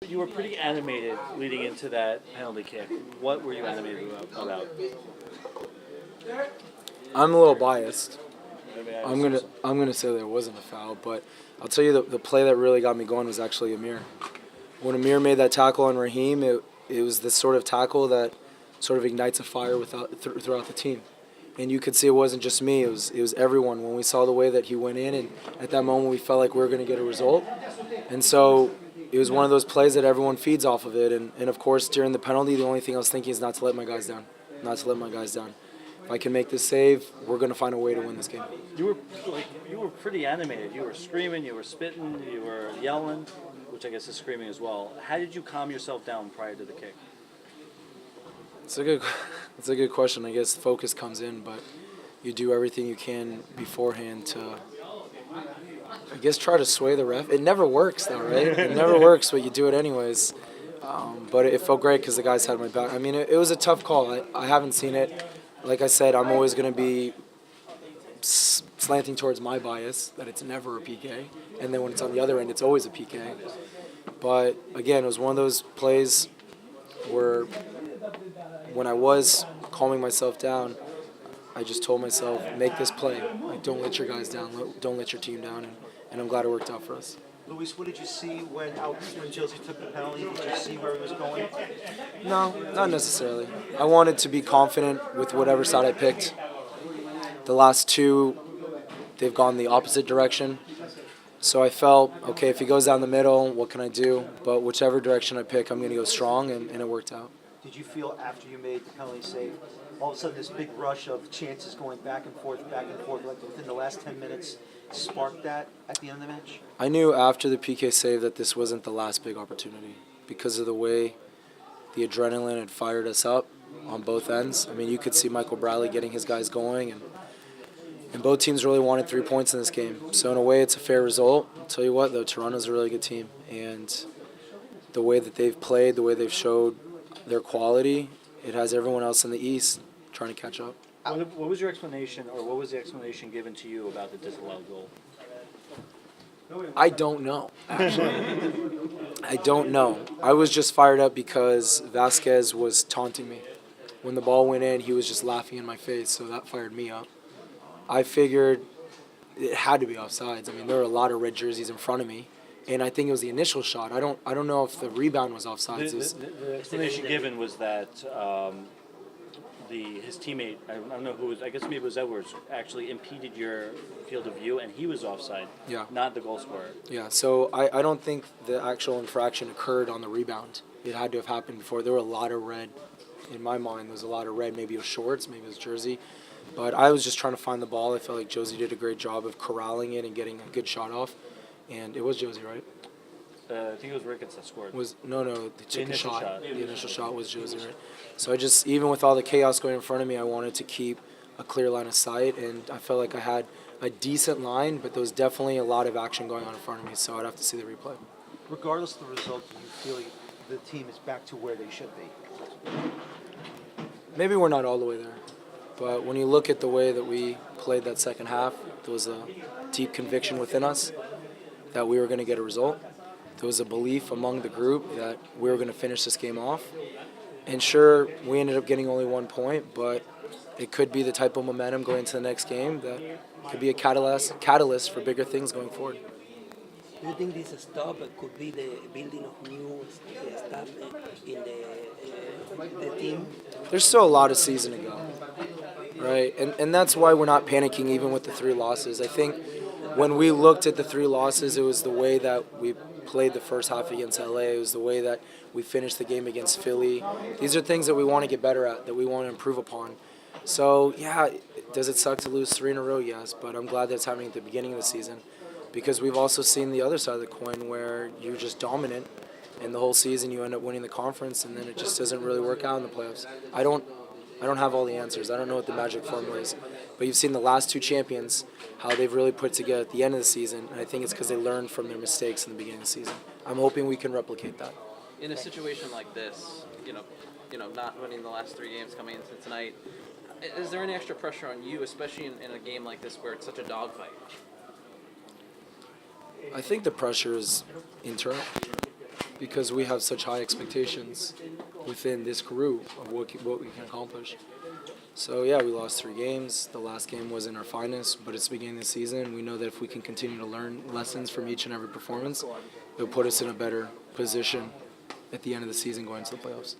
You were pretty animated leading into that penalty kick. What were you animated about? I'm a little biased. Maybe I I'm was- gonna I'm gonna say there wasn't a foul, but I'll tell you the play that really got me going was actually Amir. When Amir made that tackle on Raheem, it was this sort of tackle that sort of ignites a fire throughout the team. And you could see it wasn't just me; it was everyone. When we saw the way that he went in, and at that moment we felt like we were going to get a result, and so it was one of those plays that everyone feeds off of it. And of course, during the penalty, the only thing I was thinking is not to let my guys down, not to let my guys down. If I can make this save, we're going to find a way to win this game. You were pretty animated. You were screaming, you were spitting, you were yelling, which I guess is screaming as well. How did you calm yourself down prior to the kick? It's a good, it's a good question. I guess focus comes in, but you do everything you can beforehand to, I guess, try to sway the ref. It never works, though, right? It never works, but you do it anyways. But it felt great because the guys had my back. I mean, it was a tough call. I haven't seen it. Like I said, I'm always going to be slanting towards my bias that it's never a PK, and then when it's on the other end, it's always a PK. But again, it was one of those plays where when I was calming myself down, I just told myself, make this play. Like, don't let your guys down. Don't let your team down. And I'm glad it worked out for us. Luis, what did you see when Chelsea took the penalty? Did you see where he was going? No, not necessarily. I wanted to be confident with whatever side I picked. The last two, they've gone the opposite direction. So I felt, okay, if he goes down the middle, what can I do? But whichever direction I pick, I'm going to go strong, and it worked out. Did you feel after you made the penalty save, all of a sudden this big rush of chances going back and forth, like within the last 10 minutes, sparked that at the end of the match? I knew after the PK save that this wasn't the last big opportunity because of the way the adrenaline had fired us up on both ends. I mean, you could see Michael Bradley getting his guys going, and both teams really wanted 3 points in this game. So in a way, it's a fair result. I'll tell you what, though, Toronto's a really good team, and the way that they've played, the way they've showed their quality, it has everyone else in the East trying to catch up. What was your explanation, or what was the explanation given to you about the disallowed goal? I don't know, actually. I don't know. I was just fired up because Vasquez was taunting me. When the ball went in, he was just laughing in my face, so that fired me up. I figured it had to be offsides. I mean, there were a lot of red jerseys in front of me, and I think it was the initial shot. I don't know if the rebound was offsides. The explanation given was that his teammate, I don't know who was, I guess maybe it was Edwards, actually impeded your field of view, and he was offside, not the goal scorer. Yeah, so I don't think the actual infraction occurred on the rebound. It had to have happened before. There were a lot of red. In my mind, there was a lot of red. Maybe it was shorts, maybe it was jersey. But I was just trying to find the ball. I felt like Josie did a great job of corralling it and getting a good shot off. And it was Josie, right? I think it was Ricketts that scored. No, they took a initial shot. shot. The initial shot was Josie, right? So I just, even with all the chaos going in front of me, I wanted to keep a clear line of sight. And I felt like I had a decent line, but there was definitely a lot of action going on in front of me. So I'd have to see the replay. Regardless of the result, do you feel like the team is back to where they should be? Maybe we're not all the way there. But when you look at the way that we played that second half, there was a deep conviction within us that we were going to get a result. There was a belief among the group that we were going to finish this game off. And sure, we ended up getting only 1 point, but it could be the type of momentum going into the next game that could be a catalyst for bigger things going forward. Do you think this stop could be the building of new staff in the team? There's still a lot of season to go, right? And that's why we're not panicking even with the 3 losses. I think when we looked at the 3 losses, it was the way that we played the first half against LA. It was the way that we finished the game against Philly. These are things that we want to get better at, that we want to improve upon. So, yeah, does it suck to lose 3 in a row? Yes, but I'm glad that's happening at the beginning of the season because we've also seen the other side of the coin where you're just dominant and the whole season you end up winning the conference and then it just doesn't really work out in the playoffs. I don't have all the answers. I don't know what the magic formula is. But you've seen the last 2 champions, how they've really put together at the end of the season, and I think it's because they learned from their mistakes in the beginning of the season. I'm hoping we can replicate that. In a situation like this, not winning the last 3 games coming into tonight, is there any extra pressure on you, especially in a game like this where it's such a dogfight? I think the pressure is internal. because we have such high expectations within this group of what we can accomplish. So yeah, we lost 3 games. The last game wasn't our finest, but it's the beginning of the season. We know that if we can continue to learn lessons from each and every performance, it'll put us in a better position at the end of the season going into the playoffs.